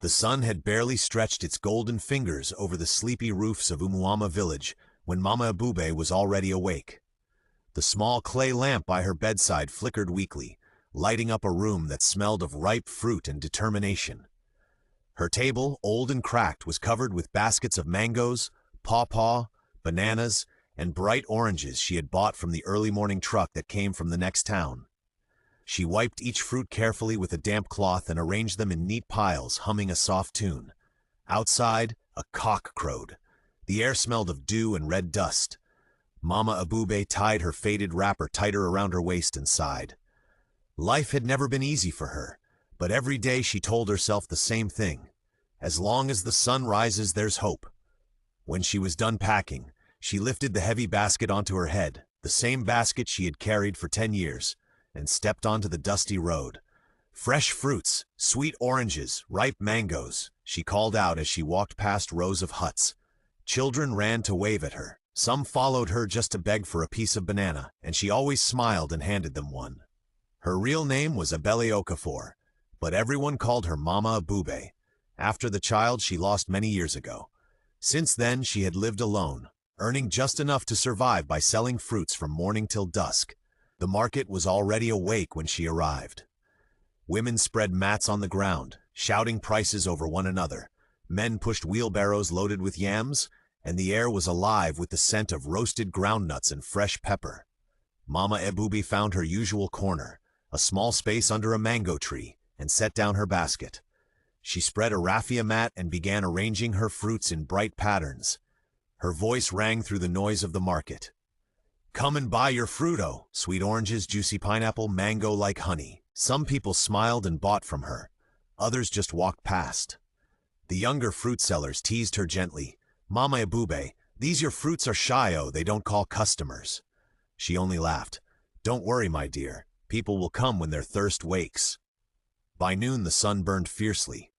The sun had barely stretched its golden fingers over the sleepy roofs of Umuama village when Mama Ebube was already awake. The small clay lamp by her bedside flickered weakly, lighting up a room that smelled of ripe fruit and determination. Her table, old and cracked, was covered with baskets of mangoes, pawpaw, bananas, and bright oranges she had bought from the early morning truck that came from the next town. She wiped each fruit carefully with a damp cloth and arranged them in neat piles, humming a soft tune. Outside, a cock crowed. The air smelled of dew and red dust. Mama Ebube tied her faded wrapper tighter around her waist and sighed. Life had never been easy for her, but every day she told herself the same thing. As long as the sun rises, there's hope. When she was done packing, she lifted the heavy basket onto her head, the same basket she had carried for 10 years, and stepped onto the dusty road. Fresh fruits, sweet oranges, ripe mangoes, she called out as she walked past rows of huts. Children ran to wave at her. Some followed her just to beg for a piece of banana, and she always smiled and handed them one. Her real name was Ebele Okafor, but everyone called her Mama Ebube, after the child she lost many years ago. Since then, she had lived alone, earning just enough to survive by selling fruits from morning till dusk. The market was already awake when she arrived. Women spread mats on the ground, shouting prices over one another. Men pushed wheelbarrows loaded with yams, and the air was alive with the scent of roasted groundnuts and fresh pepper. Mama Ebube found her usual corner, a small space under a mango tree, and set down her basket. She spread a raffia mat and began arranging her fruits in bright patterns. Her voice rang through the noise of the market. "Come and buy your fruito, sweet oranges, juicy pineapple, mango like honey." Some people smiled and bought from her. Others just walked past. The younger fruit sellers teased her gently. "Mama Ebube, these your fruits are shy-o, they don't call customers." She only laughed. "Don't worry, my dear. People will come when their thirst wakes." By noon, the sun burned fiercely.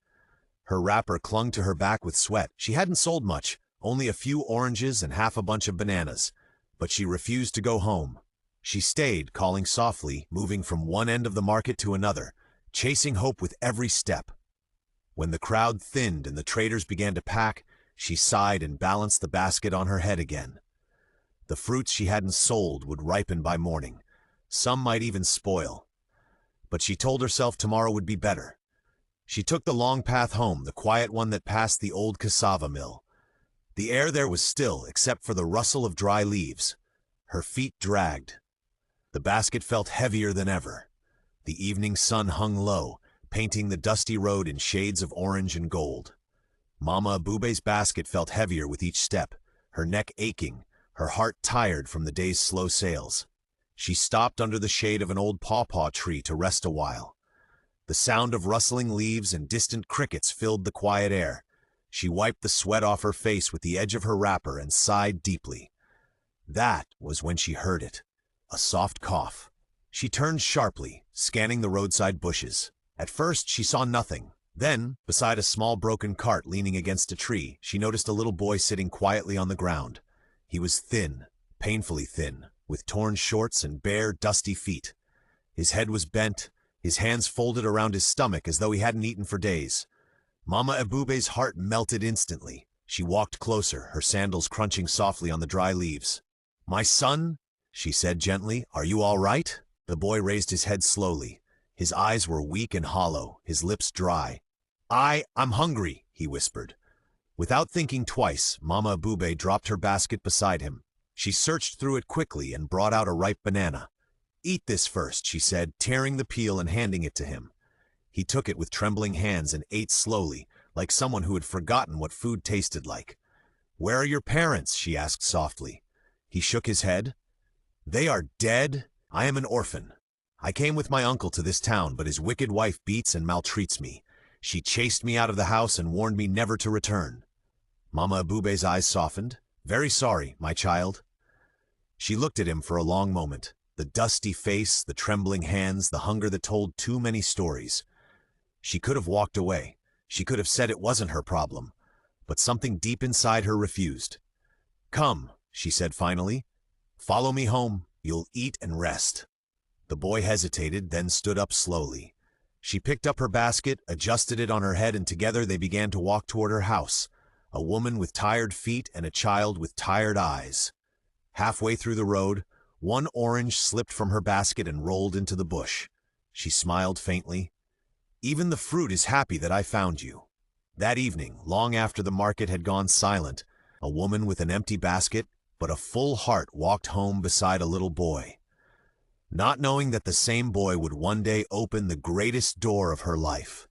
Her wrapper clung to her back with sweat. She hadn't sold much, only a few oranges and half a bunch of bananas. But she refused to go home. She stayed, calling softly, moving from one end of the market to another, chasing hope with every step. When the crowd thinned and the traders began to pack, she sighed and balanced the basket on her head again. The fruits she hadn't sold would ripen by morning. Some might even spoil. But she told herself tomorrow would be better. She took the long path home, the quiet one that passed the old cassava mill. The air there was still, except for the rustle of dry leaves. Her feet dragged. The basket felt heavier than ever. The evening sun hung low, painting the dusty road in shades of orange and gold. Mama Ebube's basket felt heavier with each step, her neck aching, her heart tired from the day's slow sales. She stopped under the shade of an old pawpaw tree to rest a while. The sound of rustling leaves and distant crickets filled the quiet air. She wiped the sweat off her face with the edge of her wrapper and sighed deeply. That was when she heard it, a soft cough. She turned sharply, scanning the roadside bushes. At first, she saw nothing. Then, beside a small broken cart leaning against a tree, she noticed a little boy sitting quietly on the ground. He was thin, painfully thin, with torn shorts and bare, dusty feet. His head was bent, his hands folded around his stomach as though he hadn't eaten for days. Mama Ebube's heart melted instantly. She walked closer, her sandals crunching softly on the dry leaves. "My son," she said gently, "are you all right?" The boy raised his head slowly. His eyes were weak and hollow, his lips dry. I'm hungry," he whispered. Without thinking twice, Mama Ebube dropped her basket beside him. She searched through it quickly and brought out a ripe banana. "Eat this first," she said, tearing the peel and handing it to him. He took it with trembling hands and ate slowly, like someone who had forgotten what food tasted like. "Where are your parents?" she asked softly. He shook his head. "They are dead. I am an orphan. I came with my uncle to this town, but his wicked wife beats and maltreats me. She chased me out of the house and warned me never to return." Mama Ebube's eyes softened. "Very sorry, my child." She looked at him for a long moment. The dusty face, the trembling hands, the hunger that told too many stories. She could have walked away. She could have said it wasn't her problem. But something deep inside her refused. "Come," she said finally. "Follow me home. You'll eat and rest." The boy hesitated, then stood up slowly. She picked up her basket, adjusted it on her head, and together they began to walk toward her house, a woman with tired feet and a child with tired eyes. Halfway through the road, one orange slipped from her basket and rolled into the bush. She smiled faintly. "Even the fruit is happy that I found you." That evening, long after the market had gone silent, a woman with an empty basket but a full heart walked home beside a little boy, not knowing that the same boy would one day open the greatest door of her life.